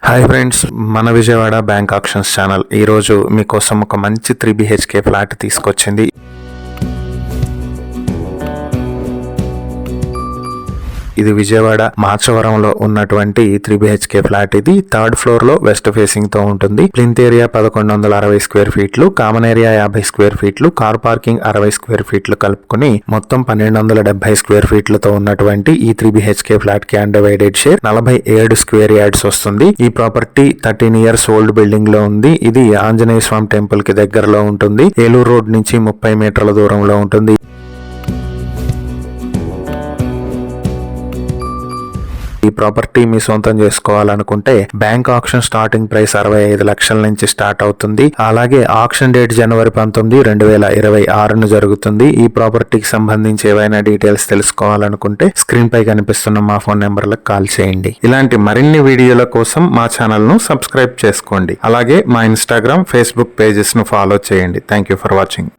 Hi friends, మన Vijayawada bank actions channel ఈరోజు మీకోసం ఒక మంచి 3 BHK ఫ్లాట్ తీసుకొచ్చింది. ఇది విజయవాడ మాచవరంలో ఉన్నటువంటి 3 BHK ఫ్లాట్. ఇది 3rd ఫ్లోర్ లో వెస్ట్ ఫేసింగ్ తో ఉంటుంది. ప్లింత్ ఏరియా 1160 స్క్వేర్ ఫీట్లు, కామన్ ఏరియా 50 స్క్వేర్ ఫీట్లు, కార్ పార్కింగ్ 60 స్క్వేర్ ఫీట్లు కలుపుకుని మొత్తం 1270 స్క్వేర్ ఫీట్లతో ఉన్నటువంటి ఈ 3 BHK ఫ్లాట్ కి అన్డివైడెడ్ షేర్ 47 స్క్వేర్ యార్డ్స్ వస్తుంది. ఈ ప్రాపర్టీ 13 ఇయర్స్ ఓల్డ్ బిల్డింగ్ లో ఉంది. ఇది ఆంజనేయ స్వామి టెంపుల్ కి దగ్గరలో ఉంటుంది. ఏలూరు రోడ్ నుంచి 30 మీటర్ల దూరంలో ఉంటుంది. ఈ ప్రాపర్టీ మీ సొంతం చేసుకోవాలనుకుంటే బ్యాంక్ ఆక్షన్ స్టార్టింగ్ ప్రైస్ 65 లక్షల నుంచి స్టార్ట్ అవుతుంది. అలాగే ఆక్షన్ డేట్ జనవరి 19, 2026 జరుగుతుంది. ఈ ప్రాపర్టీకి సంబంధించి ఏవైనా డీటెయిల్స్ తెలుసుకోవాలనుకుంటే స్క్రీన్ పై కనిపిస్తున్న మా ఫోన్ నెంబర్లకు కాల్ చేయండి. ఇలాంటి మరిన్ని వీడియోల కోసం మా ఛానల్ ను సబ్స్క్రైబ్ చేసుకోండి. అలాగే మా ఇన్స్టాగ్రామ్, ఫేస్బుక్ పేజెస్ ను ఫాలో చేయండి. Thank you for watching.